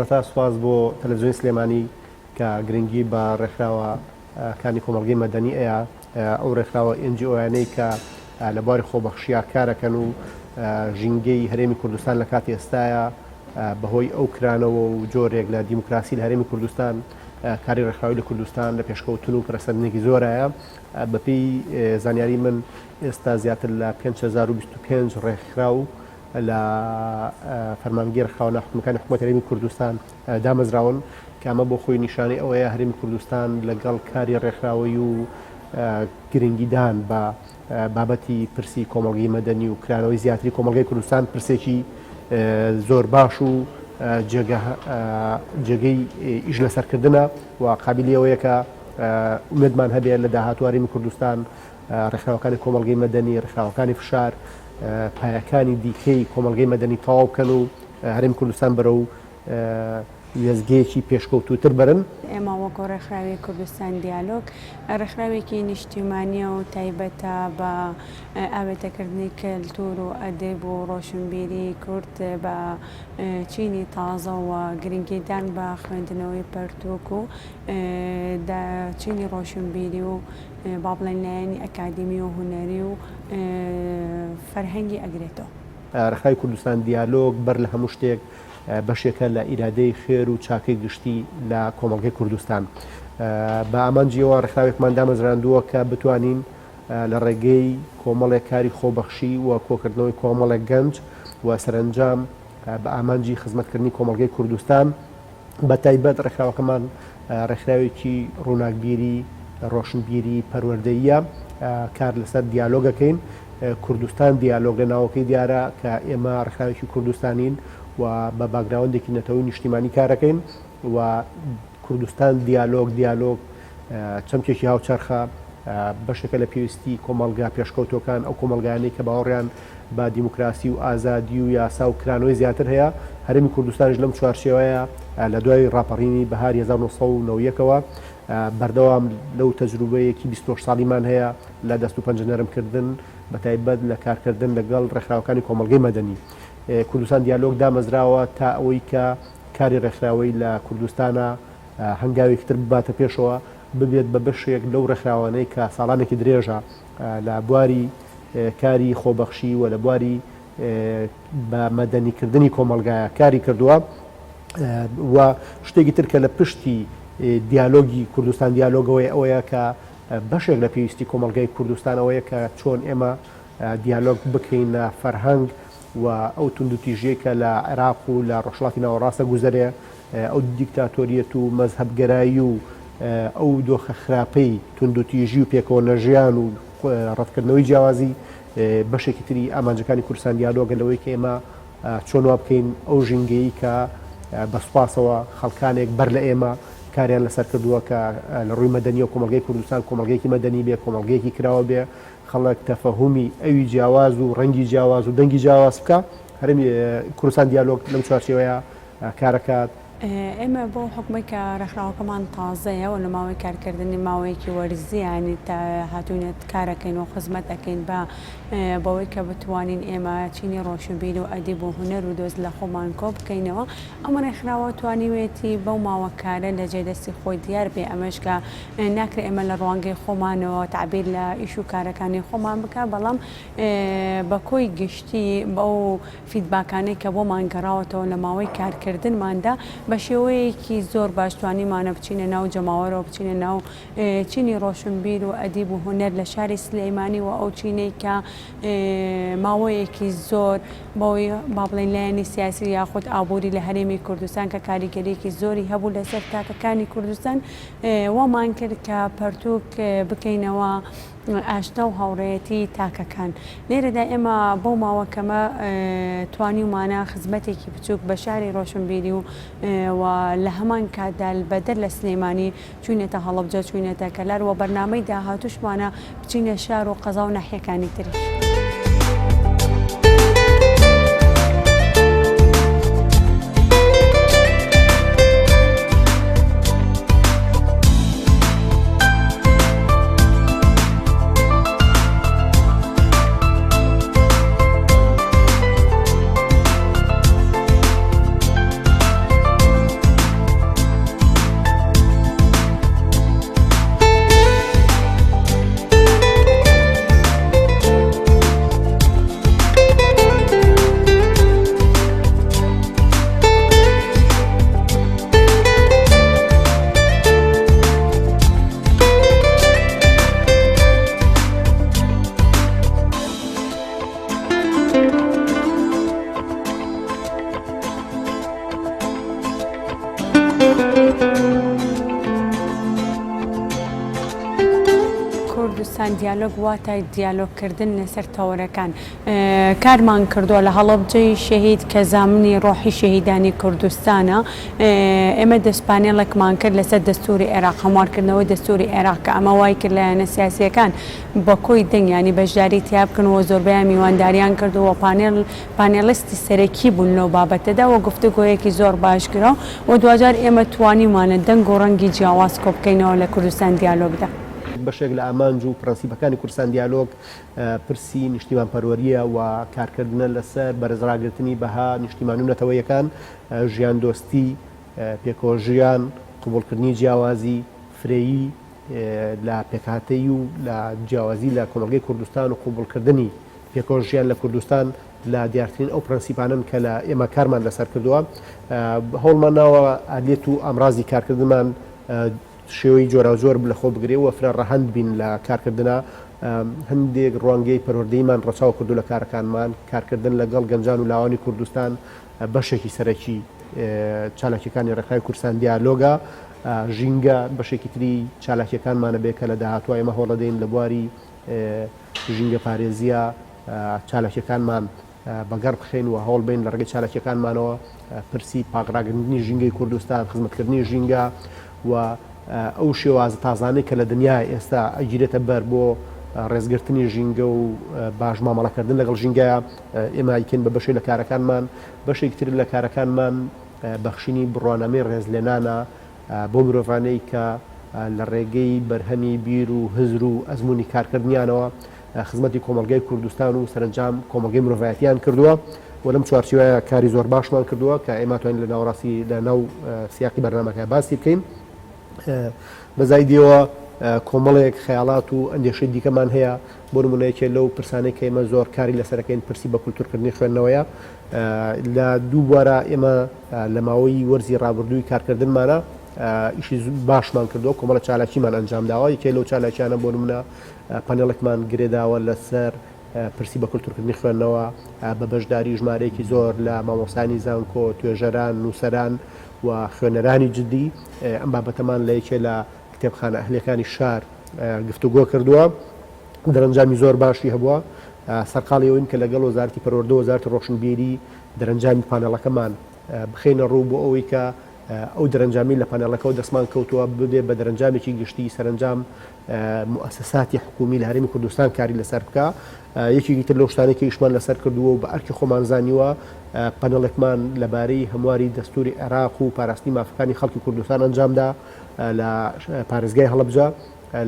تایبەتە سواز بۆ تەلەڤیزیۆنی سلێمانی کە گرنگی بە ڕێکخراوە کانی کۆمەڵگەی مەدەنی ئەیە ئەو ڕێکخراوە NGO-یانەی کە لە بواری خۆبەخشیە کارەکەن و ژینگەی هەرێمی کوردستان لە کاتی ئێستاە بەهۆی ئەو کرانەوە و جۆرێک لە دیموکراسی لە هەرێمی کوردستان کاری ڕێکخراوی لە کوردستان لە پێشکەوتن و پرەسەندنێکی زۆرایە. بەپێی زانیاری من ئێستا زیاتر لە 5025 ڕێکخراو لە فەرمانگەی ڕێکخراوە ناحکومەکانی حکوومەتی هەرێمی کوردستان دامەزراون کە ئەمە بۆ خۆی نیشانەی ئەوەیە هەرێمی کوردستان لەگەڵ کاری ڕێکخراوی و گرنگیدان بە بابەتی پرسی کۆمەڵگەی مەدەنی و کرانەوەی زیاتری کۆمەڵگەی کوردستان پرسێکی زۆر باش و جێگەی ئیش لەسەرکردنە و قابلیەوەیە کە ئومێدمان هەبێت لە داهاتوو هەرێمی کوردستان ڕێکخراوەکانی کۆمەڵگەی مەدەنی ڕێکخراوەکانی فشار پایەکانی دیکەی کۆمەڵگەی مەدەنی تەواو بکەن و هەرێمی کوردستان بەرەو وێزگەیەکی پێشکەوتوتر برن. ئێمە وەکو ڕێکخراوی کوردستان دیالۆگ ڕێکخراوێکی نیشتیمانیە و تایبەتە بە ئاوێتەکردنی کەلتور و ئەدەب و ڕۆشنبیری کورد بە چینی تازە و گرنگیدان بە خوێندنەوەی پەرتووک و چینی ڕۆشنبیری و با بڵێن لایەنی ئەکادمی و هونەری و فەرهەنگی ئەگرێتەوە. ڕێکخراوی کوردستان دیالۆگ بەر لە هەموو شتێک بەشێکە لە ئیرادەی خێر و چاکەی گشتی لە کۆمەڵگەی کوردستان. بە ئامانجیەوە ڕێکخراوێکمان دامەزراندووە کە بتوانین لە ڕێگەی کۆمەڵێک کاری خۆبەخشی و کۆکردنەوەی کۆمەڵێک گەنج و سەرنجام بە ئامانجی خزمەتکردنی کۆمەڵگەی کوردستان بە تایبەت ڕێکخراوەکەمان ڕێکخراوێکی ڕووناکبیری ڕۆشنبیری پەروەردەییە کار لەسەر دیالۆگەکەین. کوردستان دیالۆگ لە ناوەکەی دیارە کە ئێمە ڕێکخراوێکی کوردستانین و بە باگراوندێکی نەتەوەی نیشتیمانی کارەکەین و کوردستان دیالۆگ چەمکێکی هاوچەرخە بەشێکە لە پێویستی کۆمەڵگا پێشکەوتەکان ئەو کۆمەلگایانەی کە باوەڕیان بە دیموکراسی و ئازادی و یاسا و کرانەوەی زیاتر هەیە. هەرێمی کوردستانش لەم چوارچێوەیە لە دوای ڕاپەڕینی بەهاری 1990ەوە بەردەوام لەو تەجروبەیەکی 26 ساڵیمان هەیە لە دەست و پەنجەنەرمکردن بە تایبەت لە کارکردن لەگەڵ ڕێکخراوەکانی کۆمەڵگەی مەدەنی. کوردستان دیالۆگ دامەزراوە تا ئەوەی کە کاری ڕێکخراوەی لە کوردستانە هەنگاوێکتر بباتە پێشەوە ببێت بە بەشێک لەو ڕێکخراوانەی کە ساڵانێکی درێژە لە بواری کاری خۆبەخشی و لە بواری بە مەدەنیکردنی کۆمەلگایە کاری کردووە و شتێکی تر کە لە پشتی دیالۆگی کوردستان دیالۆگەوەی ئەوەیە کە بەشێک لە پێویستی کۆمەلگای کوردستانەوەیە کە چۆن ئێمە دیالۆگ بکەین لە فەرهەنگ و ئەو توندوتیژەیە کە لە عێراق و لە ڕۆژهەڵاتی ناوەڕاستە گوزەرێ ئەو دیکتاتۆریەت و مەزهەبگەرایی و ئەو دۆخە خراپەی توندوتیژی و پێکەوە نەژیان و ڕەتکردنەوەی جیاوازی بەشێکی تری ئامانجەکانی کوردستان دیالۆگە لەوەی کە ئێمە چۆن وا بکەین ئەو ژینگەیی کە بەسوپاسەوە خەڵکانێک بەر لە ئێمە کاریان لەسەر کردووە کە لە ڕووی مەدەنی و کۆمەڵگەی کوردستان کۆمەڵگەیەکی مەدەنی بێ کۆمەڵگەیەکی کراوە بێ خەڵک تەفەهومی ئەوی جیاواز و ڕەنگی جیاواز و دەنگی جیاواز بکە. هەرێمی کوردستان دیالۆگ لەم چوارچێوەیە کارەکات. ئێمە بۆ حکومە کە ڕێکخراوەکەمان تازەیە و لە ماوەی کارکردنی ماوەیەکی وەرزیانی تا هاتوونێت کارەکەین و خزمەت ئەەکەین بەوەی کە بتوانین ئێمە چینی ڕۆشنبیر و ئەدیب و هونەر و دۆست لە خۆمان کۆ بکەینەوە. ئەمە ڕێکخراوە توانیوێتی بەو ماوەکارە لە جێدەستی خۆی دیار بێ ئەمەش کە ناکرێت ئێمە لە ڕوانگەی خۆمانەوە تعبیر لە ئیش و کارەکانی خۆمان بکە بەڵام بە کۆی گشتی بەو فیدباکانەی کە بۆمان گەڕاوەتەوە لە ماوەی کارکردنماندا بە شێوەیەکی زۆر باشتوانیمانە بچینە ناو جەماوەرەوە بچینە ناو چینی ڕۆشنبیر و ئەدیب و هونەر لە شاری سلێمانی و ئەو چینەی کە ماوەیەکی زۆر بۆی با بڵێن لایەنی سیاسی یاخود ئابووری لە هەرێمی کوردستان کە کاریگەریەکی زۆری هەبوو لەسەر تاکەکانی کوردستان وەمان کرد کە پەرتووک بکەینەوە ئاشتا و هاوڕێیەتی تاکەکان. لێرەدا ئێمە بۆ ماوەکەمە توانیمانە خزمەتێکی بچووک بە شاری ڕۆشنبیری و لە هەمان کاتدا بەدەر لە سلێمانی چوینێتە هەڵەبجە چوینێتە کەلار و بەرنامەی داهاتووشمانە بچینە شار و قەزا و ناحیەکانی تریش. کوردستان دیالۆگ واتای دیالۆگکردن لەسەر تەوەرەکان کارمان کردووە لە هەڵەبجەی شەهید کە زامنی ڕۆحی شەهیدانی کوردستانە ئێمە دەستپانێڵێکمان کرد لەسەر دەستوری عێراق هەموارکردنەوەی دەستوری عێراق کە ئەمە وای کرد لایەنە سیاسیەکان بە کۆی دەنگ ینی بەشداری تیا بکەنەوە زۆربەیان میوانداریان کردووە پانێڵیستی سەرەکی بوون لەو بابەتەدا و گفتوگۆیەکی زۆر باشکرا و دوجار ئێمە توانیمانە دەنگ و ڕەنگی جیاواز کۆ بکەینەوە لە کوردستان دیالۆگدا. بەشێک لە ئامانج و پرەنسیپەکانی کوردستان دیالۆگ پرسی نیشتیمان پەروەریە و کارکردنە لەسەر بەرزڕاگرتنی بەها نیشتیمان و نەتەوەیەکان ژیان دۆستی پێکۆژیان قوبوڵکردنی جیاوازی فرەیی لە پێکهاتەی و لە جیاوازی لە کۆمەلگەی کوردستان و قوبوڵکردنی پێکۆژیان لە کوردستان لە دیارترین ئەو پرەنسیپانن کە لە ئێمە کارمان لەسەر کردووە هەوڵمان ناوە ئالێت و ئەمڕازی کارکردنمان شێوەی جۆرا زۆر لە خۆ بگرێەوە فرە ڕەهەند بین لە کارکردنا هەندێک ڕوانگەی پەروەردەیمان ڕەچاو کردو لە کارەکانمان کارکردن لەگەڵ گەنجان و لاوانی کوردستان بەشێکی سەرەکی چالاکیەکانی ڕێکخراوی کوردستان دیالۆگە ژینگە بەشێکی تری چالاکیەکانمانە بێ کە لە داهاتوە ئێمە هەوڵ دەدەین لە بواری ژینگە پارێزیە چالاکیەکانمان بەگەڕ بخێن و هەوڵ بین لە ڕێگەی چالاکیەکانمانەوە پرسی پاکڕاگرنتنی ژینگەی کوردستان خزمەتکردنی ژینگە و ئەو شێوازە تازانەی کە لە دنیای ئێستا ئەگیرێتە بەر بۆ ڕێزگرتنی ژینگە و باش مامەڵەکردن لەگەڵ ژینگەیە ئێمە یکن بە بەشەی لە کارەکانمان بەشێک تر لە کارەکانمان بەخشینی بڕوانەمەی ڕێزلێنانە بۆ مرۆڤانەی کە لە ڕێگەی بەرهەمی بیر و هزر و ئەزمموی کارکردنیانەوە خزمەتی کۆمەلگای کوردستان و سەرنجام کۆمەلگەی مرۆڤایەتیان کردووە و لەم چوارچێوەیە کاری زۆر باشمان کردووە کە ئێمە توانین لە ناوەڕاستی لە ناو سیاقی بەرنامەکە باسی بکەین بەزایدیەوە کۆمەڵێک خەیاڵات و ئەندێشەی دیکەمان هەیە بۆ نمونەیەکێ لەو پرسانەی کە ئێمە زۆر کاری لەسەرەکەین پرسی بە کولتورکردنی خوێندنەوەیە لە دوو بوارە ئێمە لە ماوەی وەرزی ڕابردووی کارکردنمانە ئیشی باشمان کردو کۆمەڵە چالاکیمان ئەنجام داوە یەکێ لەو چالاکیانە بۆ نمونە پانێڵێکمان گرێداوە لەسەر پرسی بە کولتورکردنی خوێندنەوە بە بەشداری ژمارەیەکی زۆر لە مامۆستانی زانکۆ توێژەران نووسەران و خوێنەرانی جدی ئەم بابەتەمان لە یەکێ لە کتێبخانە ئەهلیەکانی شار گفتوگۆ کردووە دەرەنجامی زۆر باشی هەبووە سەرقاڵیەوەین کە لەگەڵ وەزارەتی پەروەردە و وەزارەتی ڕۆشنبیری دەرەنجامی پانێڵەکەمان بخینە ڕوو بۆ ئەوەی کە ئەو دەرەنجامی لە پانێڵەکەەوە دەستمان کەوتووە ببێ بە دەرەنجامێکی گشتی سەرنجام مؤسساتی حکومی لە هەرێمی کوردستان کاری لەسەر بکە یەکێکی تر لەو شتانێکی ئیشمان لەسەر کردووە و بە ئەرکی خۆمان زانیوە پانێڵێکمان لەبارەی هەمواری دەستوری عێراق و پاراستنی مافەکانی خەڵکی کوردستان ئەنجامدا لە پارێزگای هەڵەبجە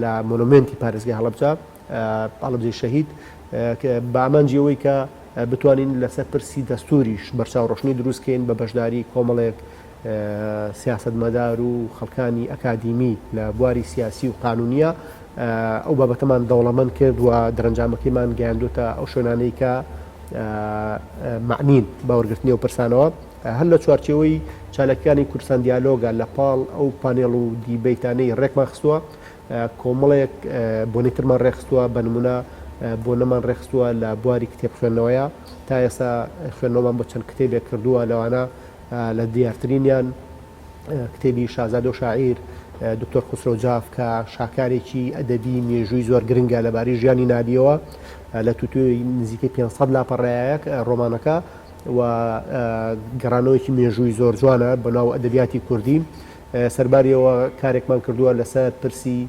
لە مۆنومنتی پارێزگای هەڵەبجەی شەهید بە ئامانجیەوەی کە بتوانین لەسەر پرسی دەستوریش بەرچاو ڕۆشنی دروستکەین بە بەشداری کۆمەڵێک سیاسەتمەدار و خەڵکانی ئەکادیمی لە بواری سیاسی و قانونیە ئەو بابەتەمان دەوڵەمەند کرد و دەرەنجامەکەیمان گەیاندوتە ئەو شوێنانەی کە معنین باوەڕگرتنی و پرسانەوە هەر لە چوارچێوەی چالاکیانی کوردستان دیالۆگە لە پاڵ ئەو پانێڵ و دیبەیتانەی ڕێکمان خستووە کۆمەڵێک بۆنەی ترمان ڕێخستووە بە نمونە بۆنەمان ڕێخستووە لە بواری کتێب خوێندنەوەیە تا ئێستا خوێندنەوەمان بۆ چەند کتێبێک کردووە لەوانە لە دیارترینیان کتێبی شازادە و شاعیر دکتۆر خوسرۆ جاف کە شاکارێکی ئەدەبی مێژووی زۆر گرنگە لەبارەی ژیانی نادیەوە لە تووتوی نزیکەی 500 لاپەڕێیەک ڕۆمانەکە و گەڕانەوەیکی مێژووی زۆر جوانە بە ناو ئەدەبیاتی کوردی سەرباریەوە کارێکمان کردووە لەسەر پرسی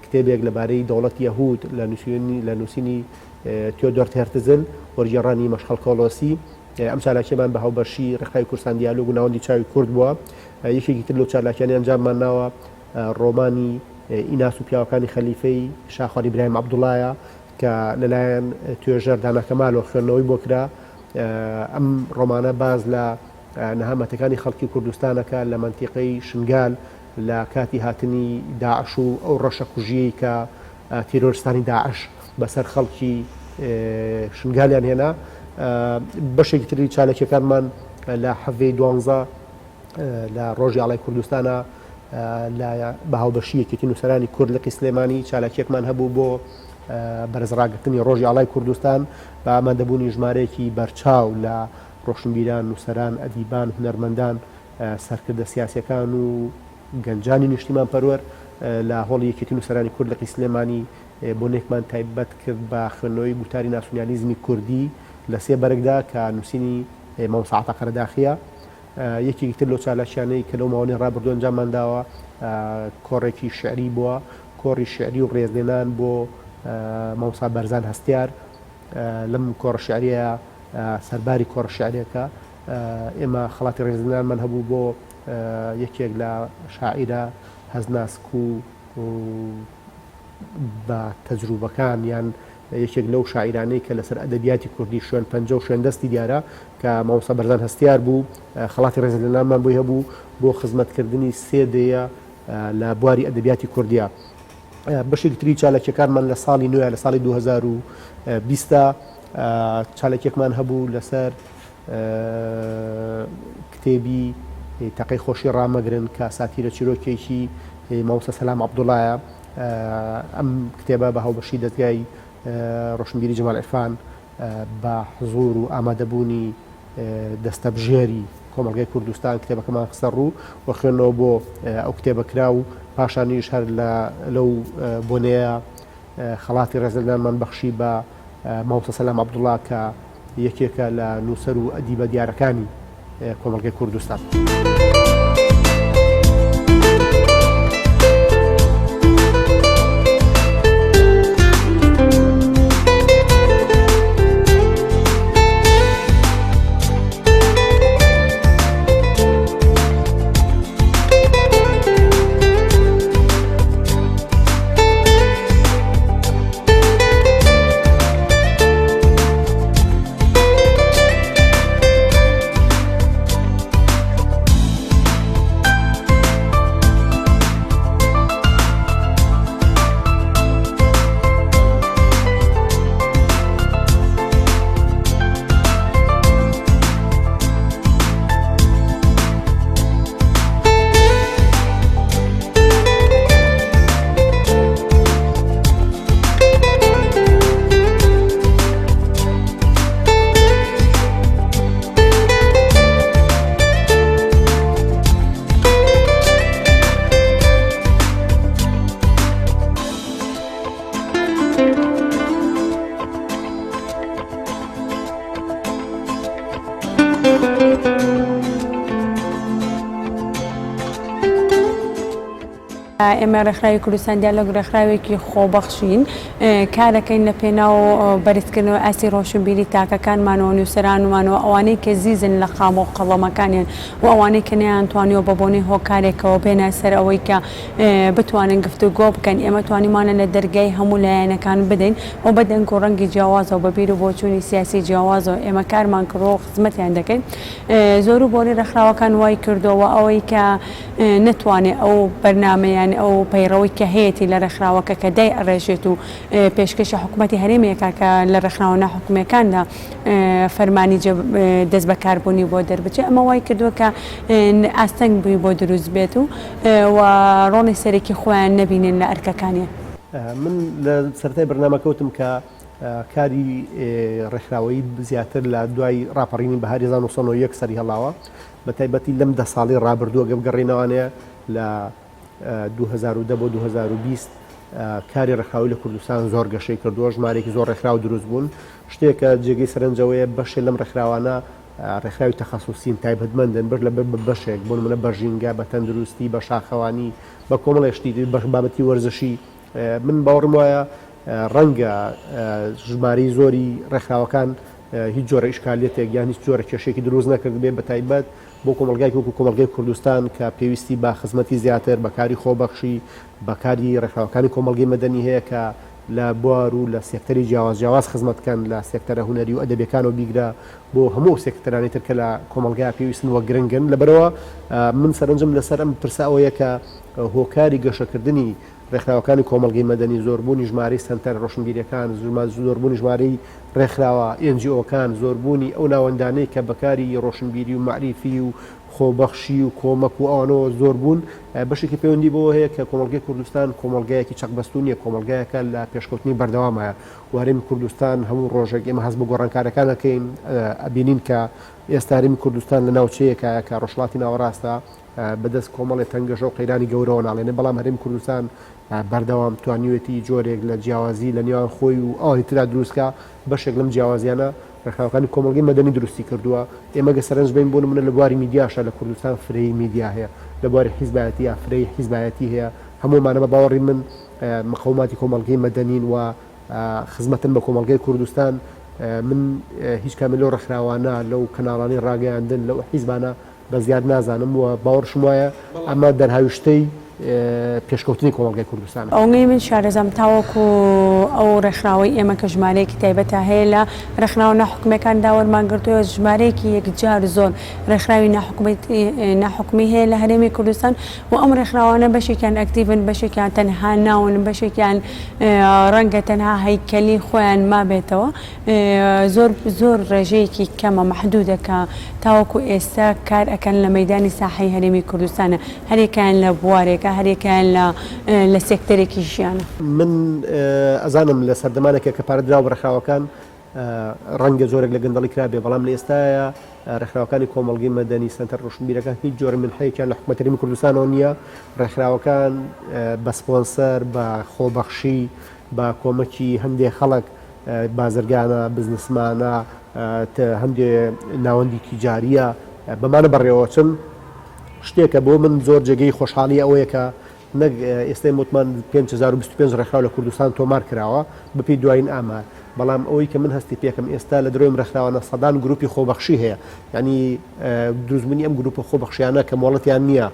کتێبێک لەبارەی دەوڵەتی یەهود لە نووسینی تیۆدۆر هێرتزل وەرگێڕانی مەشخەڵ کۆڵۆسی ئەم چالاکیمان بە هاوبەشی ڕێکخراوی کوردستان دیالۆگ و ناوەندی چاوی کورد بووە یەکێکی تر لەو چالاکیانی ئەنجاممان ناوە ڕۆمانی ئیناس و پیاوەکانی خەلیفەی شاخوار ئیبراهیم عەبدوڵایە کە لەلایەن توێژەر دانا کەمالەوە خوێندنەوەی بۆ کرا ئەم ڕۆمانە باز لە نەهامەتەکانی خەڵکی کوردستانەکە لە مەنتیقەی شنگال لە کاتی هاتنی داعش و ئەو ڕەشە کوژیەی کە تیرۆریستانی داعش بەسەر خەڵکی شنگالیان هێنا بەشێکی تری چالێکیەکانمان لە حەڤەی 12 لە ڕۆژی ئاڵای کوردستانە بە هاوبەشی یەکێتی نووسەرانی کورد لە قیسلێمانی چالاکیەکمان هەبوو بۆ بەرزڕاگرتنی ڕۆژی ئاڵای کوردستان بە ئامادەبوونی ژمارەیەکی بەرچاو لە ڕۆشنبیران نووسەران ئەدیبان هونەرمەندان سەرکردە سیاسیەکان و گەنجانی نیشتیمان پەروەر لە هۆڵی یەکێتی نووسەرانی کورد لە قیسلێمانی بۆنێکمان تایبەت کرد بە خوێندنەوەی گوتاری ناسیۆنالیزمی کوردی لە سێ بەرگدا کە نووسینی مامۆستا عەتا قەرەداخیە. یەکێکی تر لەو چالاکیانەی کە لەو ماوەی ڕابردوو ئەنجاممان داوە کۆڕێکی شعری بووە، کۆڕی شعری و ڕێزلێنان بۆ مامۆستا بەرزان هەستیار. لەم کۆڕە شعریە سەرباری کۆڕە شعرێکە ئێمە خەڵاتی ڕێزلێنانمان هەبوو بۆ یەکێک لە شاعیرە هەزناسک و بە تەجروبەکان یان یەکێک لەو شاعیرانەی کە لەسەر ئەدەبیاتی کوردی شوێن پەنجە و شوێندەستی دیارە کە مامۆستا بەرزان هەستیار بوو، خەڵاتی ڕێزلێنانمان بۆی هەبوو بۆ خزمەتکردنی سێ دەیە لە بواری ئەدەبیاتی کوردیە. بەشێک تری چالەکیەکانمان لە ساڵی نوێ لە ساڵی 2020 چالەکێکمان هەبوو لەسەر کتێبی تەقەی خۆشی ڕامەگرن کە ساتیرە چیرۆکێکی مامۆستا سەلام عەبدوڵایە. ئەم کتێبە بە هاوبەشی دەستگای ڕۆشنبیری جەمال عیرفان بە حزور و ئامادەبوونی دەستەبژێری کۆمەڵگەی کوردستان کتێبەکەمان خستە ڕوو و خوێندنەوە بۆ ئەو کتێبە کرا و پاشانیش هەر لەو بۆنەیە خەڵاتی ڕێزلێنانمان بەخشی بە مامۆستا سەلام عەبدوڵا کە یەکێکە لە نووسەر و ئەدیبە دیارەکانی کۆمەڵگەی کوردستان. ئێمە ڕێکخراوی کوردستان دیالۆگ ڕێکخراوێکی خۆبەخشین کارەکەین لە پێناو بەرزکردنەوە ئاسی ڕۆشنبیری تاکەکانمانەوە نووسەرانمانەوە ئەوانەی کە زیزن لە قام و قەڵەمەکانیان و ئەوانەی کە نەیانتوانیەوە بە بۆنەی هۆکارێکەوە بێنە سەر ئەوەی کە بتوانن گفتوگۆ بکەن. ئێمە توانیمانە لە دەرگای هەموو لایەنەکان بدەین و بە دەنگ و ڕەنگی جیاوازەوە بە بیر و بۆچوونی سیاسی جیاوازەوە ئێمە کارمان کردەوە و خزمەتیان دەکەین. زۆر و بۆری ڕێکخراوەکان وای کردەوە ئەوەی کە نەتوانێت ئەو بەرنامەیان ئەو پەیڕەوەی کە هەیەی لە ڕێکخراوەکە کە دای ئەڕێژێت و پێشکەشی حکوومەتی هەرێمێکە کە لە ڕێکخراوە ناحکوومەکاندا فەرمانی دەست بەکاربوونی بۆ دەربچێت. ئەمە وای کردووە کە ئاستەنگ بووی بۆ دروست بێت و ڕۆنی سەرێکی خۆیان نەبینن لە ئەرکەکانیان. من لە سەرەتای بەرنامەکەوتم کە کاری ڕێکخراوەیی زیاتر لە دوای ڕاپەڕینی بەهاری 1970 سەری هەڵاوە بە تایبەتی لەم 10 ساڵی ڕابردووە گەبگەڕینەوەیە لە 2010 بۆ 2020 کاری ڕێکخراوی لە کوردستان زۆر گەشەی کردووە، ژمارێکی زۆر ڕێکخراو دروست بوون. شتێکە جێگەی سەرنجەوەیە بەشێ لەم ڕێکخراوانە ڕێکخراوی تەخەسوسین تایبەتمەندن بەر لە بەشێک بۆ نمونە بە ژینگە، بە تەندروستی، بە شاخەوانی، بە کۆمەڵێشتی بابەتی وەرزشی. من باوەڕم وایە ڕەنگە ژمارەی زۆری ڕێکخراوەکان هیچ جۆرە ئیشکالێتێک یان هیچ جۆرە کێشێکی دروست نەکرد بێ بە تایبەت بۆ کۆمەلگای وەکو کۆمەلگای کوردستان کە پێویستی بە خزمەتی زیاتر بەکاری خۆبەخشی بەکاری ڕێکخراوەکانی کۆمەلگەی مەدەنی هەیە کە لە بوار و لە سێکتەری جیاواز خزمەتکەن لە سێکتەرە هونەری و ئەدەبیەکانەوە بیگرە بۆ هەموو سێکتەرانی تر کە لە کۆمەلگای پێویستن وە گرنگن. لەبەرەوە من سەرنجم لەسەر ئەم پرسەوەیە کە هۆکاری گەشەکردنی ڕێکخراوەکانی کۆمەلگەی مەدەنی زۆربوونی ژمارەی سەنتەر ڕۆشنبیریەکان زۆربوونی ژمارەی ڕێکخراوە NGOکان زۆربوونی ئەو ناوەندانەی کە بەکاری ڕۆشنبیری و معریفی و خۆبەخشی و کۆمەک و ئەوانەوە زۆر بوون بەشێکی پەیوەندی بۆ هەیە کە کۆمەڵگەی کوردستان کۆمەڵگایەکی چەقبەستونیە کۆمەڵگایەکە لە پێشکەوتنی بەردەوامە وارێمی کوردستان هەموو ڕۆژێک ئێمە هەست بە گۆڕانکارەکانەکەین ئەبینین کە ئێستا هەرێمی کوردستان لە ناوچەیەکە کە ڕۆژهەڵاتی ناوەڕاستە بەدەست کۆمەڵی تەنگەژە و قەیرانی گەورەوە ناڵێنێ بەڵام هەرێمی کوردستان بەردەوام توانیوێتی جۆرێک لە جیاوازی لە نێوان خۆی و ئەوانی تررا دروستکە بەشێک لەم جیاوازیانە ڕێکخراوەکانی کۆمەڵگەی مەدەنی دروستی کردووە ئێمە گە سەرنج بین بۆ نمونە لە بواری میدیاشە لە کوردستان فرەی میدیا هەیە لە بواری حیزبایەتی یا فرەی حیزبایەتی هەیە هەمومانە بە باوەڕی من مقاوماتی کۆمەڵگەی مەدەنین و خزمەتن بە کۆمەڵگەی کوردستان من هیچ کامل لەو ڕێکخراوانە لەو کەناڵانی ڕاگەیاندن لەو حیزبانە بە زیاد نازانم و باوەڕشم وایە ئەمە دەرهاویشتەی پێشکەوتنی کۆمەڵگەی کوردستان ئەوەی من شارەزەم تاوەکو ئەو ڕێکخراوەی ئێمە کە ژمارەیەکی تایبەتە هەیە لە ڕێکخراوە ناحکومەکان داوەرمانگرتووە ژمارەیەکی یەکجار زۆر ڕێکخراوی ناحکومی هەیە لە هەرێمی کوردستان و ئەم ڕێکخراوانە بەشێکیان ئەکتیڤن بەشێکیان تەنها ناون بەشێکیان ڕەنگە تەنها هەیکەلی خۆیان مابێتەوە زۆر ڕێژەیەکی کەمە مەحدودەکە تاوەکو ئێستا کار ئەکەن لە مەیدانی ساحەی هەرێمی کوردستانە هەرێکیان لە بوارێکە هەرێکیان لە سێکتەرێکی ژیانە من ئەزانم لە سەردەمانێکە کە پارەدرا و ڕێکخراوەکان ڕەنگە زۆرێک لە گەندەڵی کرابێ بەڵام لە ئێستاە ڕێکخراوەکانی کۆمەڵگەی مەدەنی سنتەر ڕۆشنبیرەکان هیچ جۆرە منحەیەکیان لە حکوومەت هەرێمی کوردستانەوە نییە ڕێکخراوەکان بە سپۆنسەر بە خۆبەخشی بە کۆمەکی هەندێک خەڵک بازرگانە بزنسمانە هەندێک ناوەندی تیجاریە بەمانە بەڕێوەچن شتێکە بۆ من زۆر جێگەی خۆشحاڵی ئەوەیە کە نەک ئێستای متمان 525 ڕێکخراو لە کوردستان تۆمار کراوە بپی دوایین ئامار بەڵام ئەوەی کە من هەستی پێکەم ئێستا لە درۆیم ڕێکخراوانە سەدان گروپی خۆبەخشی هەیە ینی دروستبوونی ئەم گروپە خۆبەخشیانە کە مۆڵەتیان نییە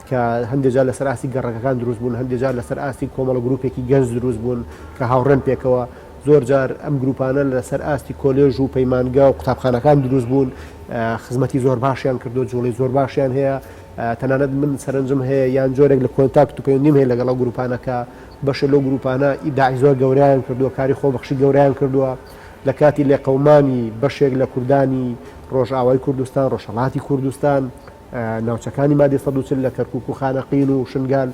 کە هەندێکجار لەسەر ئاستی گەڕەکەکان دروست بوون هەندێکجار لەسەر ئاستی کۆمەڵە گروپێکی گەنج دروست بوون کە هاوڕێن پێکەوە زۆر جار ئەم گروپانە لەسەر ئاستی کۆلێژ و پەیمانگا و قوتابخانەکان دروست بوون خزمەتی زۆر باشیان کردو جوڵی زۆر باشیان هەیە تەنانەت من سەرنجم هەیە یان جۆرێک لە کۆنتاکت و پەیوەندیم هەیە لەگەڵ گروپانەکە بەشە لەو گروپانە ئیداعی زۆر گەورەیان کردووە کاری خۆبەخشی گەورەیان کردووە لە کاتی لێقەومانی بەشێک لە کوردانی ڕۆژئاوای کوردستان ڕۆژهەڵاتی کوردستان ناوچەکانی مادی 140 لە کەرکووک و خانەقین و شنگال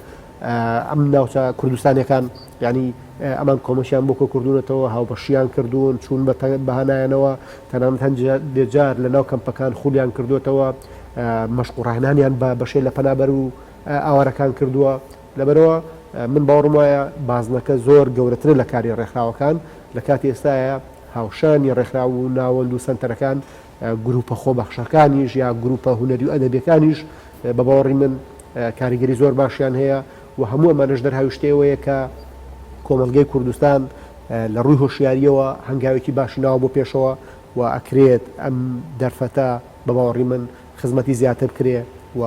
ئەم ناوچە کوردستانیەکان ینی ئەمان کۆمەشیان بۆ کۆکردوونەتەوە هاوبەشیان کردوون چوون بەهانایەنەوە تەنانەت هەندێجار لە ناو کەمپەکان خولیان کردوێتەوە مەشقوڕاهێنانیان بە بەشێ لە پەنابەر و ئاوارەکان کردووە لەبەرەوە من باوەڕم وایە بازنەکە زۆر گەورەترە لە کاری ڕێکخراوەکان لە کاتی ئێستاە هاوشانی ڕێکخراو و ناوەند و سنتەرەکان گروپە خۆبەخشەکانیش یا گروپە هونەری و ئەدەبیەکانیش بە باوەڕی من کاریگەری زۆر باشیان هەیە و هەموو ئەمانەش دەرهاویشتەوەیە کە کۆمەڵگەی کوردستان لە ڕووی هۆشیاریەوە هەنگاوێکی باشی ناوە بۆ پێشەوە و ئەکرێت ئەم دەرفەتە بە باوەڕی من خزمەتی زیاتر بکرێ و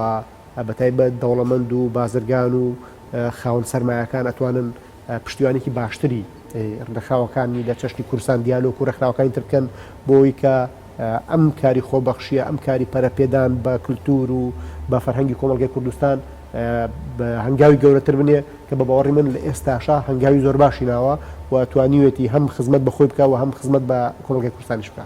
بەتایبەت دەوڵەمەند و بازرگان و خاوەن سەرمایەکان ئەتوانن پشتیوانێکی باشتری ڕێکخراوەکانی لە چەشتی کوردستان دیالۆگ و ڕێکخراوەکانی ترکەن بۆی کە ئەم کاری خۆبەخشیە ئەم کاری پەرەپێدان بە کولتور و بە فەرهەنگی کۆمەڵگەی کوردستان بە هەنگاوی گەورەتر بنێ کە بە باوەڕی من لە ئێستاشا هەنگاوی زۆر باشی ناوە و توانیوێتی هەم خزمەت بە خۆی بکە و هەم خزمەت بە کۆمەڵگەی کوردستانیش بکە.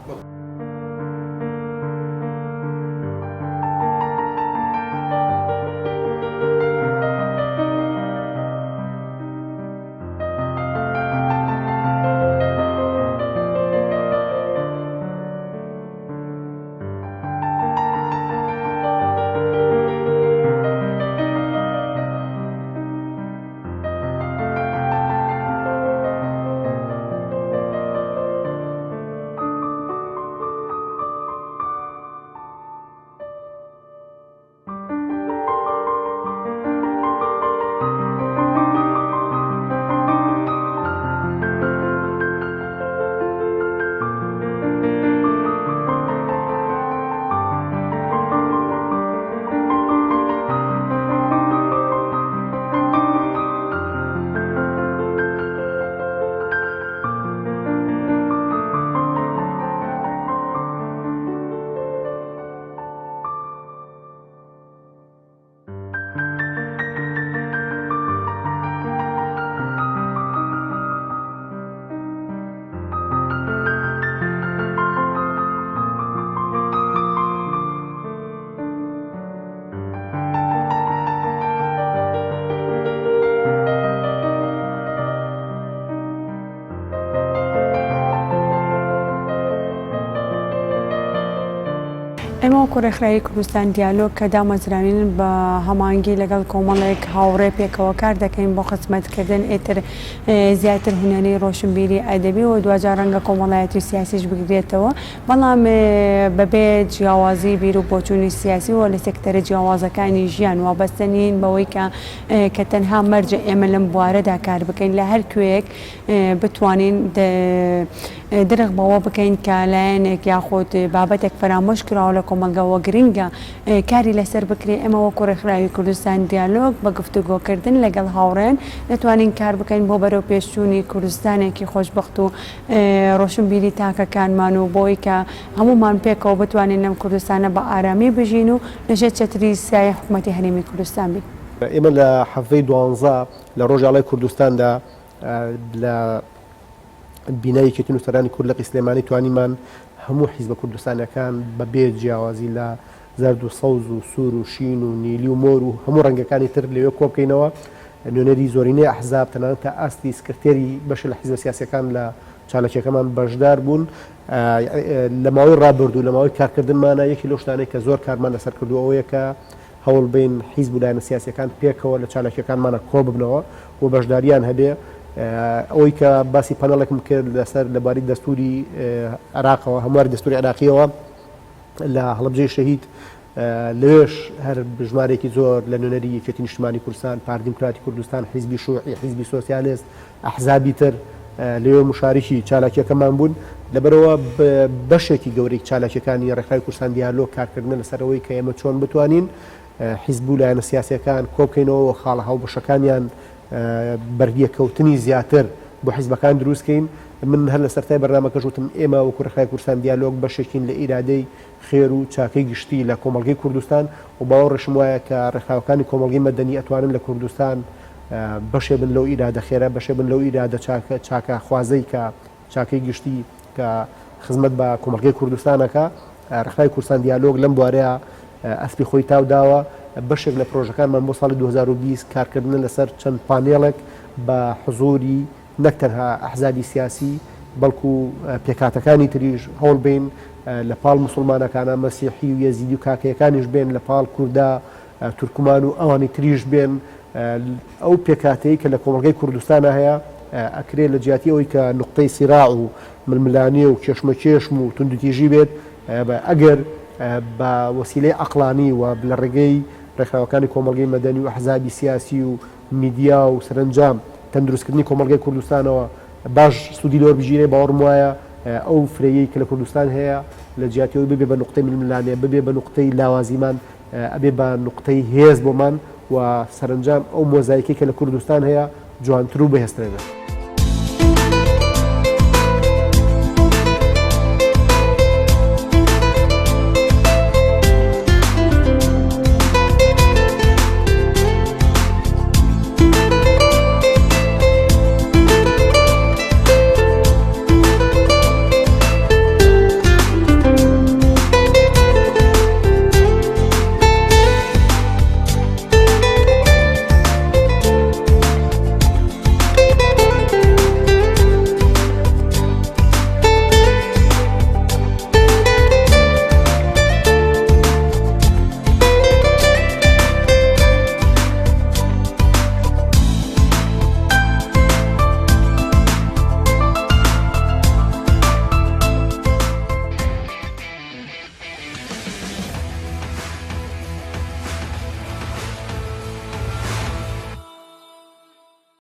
کوڕێکخراوی کوردستان دیالۆگ کە دامەزراوین بە هەمانگی لەگەڵ کۆمەڵێک هاوڕێ پێکەوە کار دەکەین بۆ خزمەتکردن ئێتر زیاتر هونەری ڕۆشنبیری ئەدەبی و دوجار ڕەنگە کۆمەڵایەتی سیاسیش بگرێتەوە بەڵام بەبێ جیاوازی بیر و بۆچوونی سیاسی و لە سێکتەرە جیاوازەکانی ژیان وابەستە نین بەوەی کە تەنها مەرجە ئێمە لەم بوارەدا کار بکەین لە هەر کوێیەک بتوانین درغ بەوە بکەین کە لایەنێک یاخود بابەتێک فرامۆش کراوە لە کۆمەلگەوە گرنگە کاری لەسەر بکرێ ئەمە وە کوڕێکخراوی کوردستان دیالۆگ بە گفتوگۆکردن لەگەڵ هاوڕێن دەتوانین کار بکەین بۆ بەرەو پێشچوونی کوردستانێکی خۆشبەخت و ڕۆشنبیری تاکەکانمان و بۆی کە هەمومان پێکەوە بتوانین لەم کوردستانە بە ئارامی بژین و لەژێر چەتری سایە حکوومەتی هەرێمی کوردستان بین. ئێمە لە هەفتەی 12 لە ڕۆژاڵای کوردستاندا لە بینایی یەکێتی نووسەرانی کورد لە سلێمانی توانیمان هەموو حیزبە کوردستانەکان بەبێ جیاوازی لە زەرد و سەوز و سوور و شین و نیلی و مۆر و هەموو ڕەنگەکانی تر لەوێ کۆ بکەینەوە نوێنەری زۆرینەی ئەحزاب تەنانەت تا ئاستی سکرتێری بەشە لە حیزبە سیاسیەکان لە چالەکیەکەمان بەشدار بوون لە ماوەی ڕابردوو لە ماوەی کارکردنمانە یەکی لەو شتانەی کە زۆر کارمان لەسەر کردو ئەوەیە کە هەوڵ بین حیزب و لایەنە سیاسیەکان پێکەوە لە چالەکیەکانمانە کۆ ببنەوە و بەشداریان هەبێ ئەوەی کە باسی پەنەڵێکم کرد لەسەر لەباری دەستوری عێراقەوە هەمواری دەستوری عێراقیەوە لە هەڵەبجەی شەهید لەوێش هەر بژمارێکی زۆر لە نوێنەری یەکێتی نیشتیمانی کوردستان پارتی دیموکراتی کوردستان حیزبی شوعی حیزبی سۆسیالیست ئەحزابی تر لەوێ مشارکی چالاکیەکەمان بوون لەبەرەوە بەشێکی گەورەی چالاکیەکانی ڕێکخراوی کوردستان دیالۆگ کارکردن لەسەرەوەی کە ئێمە چۆن بتوانین حیزب و لایەنە سیاسیەکان کۆ بکەینەوە خاڵە هاوبەشەکانیان بەردیەکەوتنی زیاتر بۆ حیزبەکان دروستکەین من هەر لە سەرای بەرنامەکەش وتم ئێمە وەکو ڕێکخراوی کوردستان دیالۆگ بەشێکین لە ئیرادەی خێر و چاکەی گشتی لە کۆمەڵگەی کوردستان و باوەڕشم وایە کە ڕێکخراوەکانی کۆمەڵگەی مەدەنی ئەتوانن لە کوردستان بەشێ بن لەو ئیرادە خێرە بەشێ بن لەو ئیرادە چاکە خوازەی کە چاکەی گشتی کە خزمەت بە کۆمەڵگەی کوردستانەکە ڕێکخراوی کوردستان دیالۆگ لەم بوارەیە ئەسپی خۆی تاو داوە بەشێک لە پرۆژەکانمان بۆ ساڵی 2020 کارکردن لەسەر چەند پانێڵێک بە حزوری نەک تەنها ئەحزابی سیاسی بەڵکو پێکاتەکانی تریش هەوڵ بین لە پاڵ موسڵمانەکانە مەسیحی و یەزیدی و کاکەیەکانیش بێن لە پاڵ کووردا تورکمان و ئەوانی تریش بێن ئەو پێکاتەی کە لە کۆمەڵگەی کوردستانە هەیە ئەکرێ لە جیاتی ئەوەی کە نقطەی سیراع و ململانێ و کێشمەکێشم و توندوتیژی بێت ئەگەر بە وەسیلەی عەقڵانی و لە ڕێگەی ڕێکخراوەکانی کۆمەڵگەی مەدەنی و ئەحزابی سیاسی و میدیا و سەرنجام تەندروستکردنی کۆمەڵگەی کوردستانەوە باش سوودی لۆر بژینێ باوەڕم وایە ئەو فرەیەی کە لە کوردستان هەیە لە جیاتیەوەی ببێ بە نقطەی ململانێ ببێ بە نقطەی لاوازیمان ئەبێ بە نقطەی هێز بۆمان و سەرنجام ئەو مۆزاییکەی کە لە کوردستان هەیە جوانتر و بەهێزترێنە.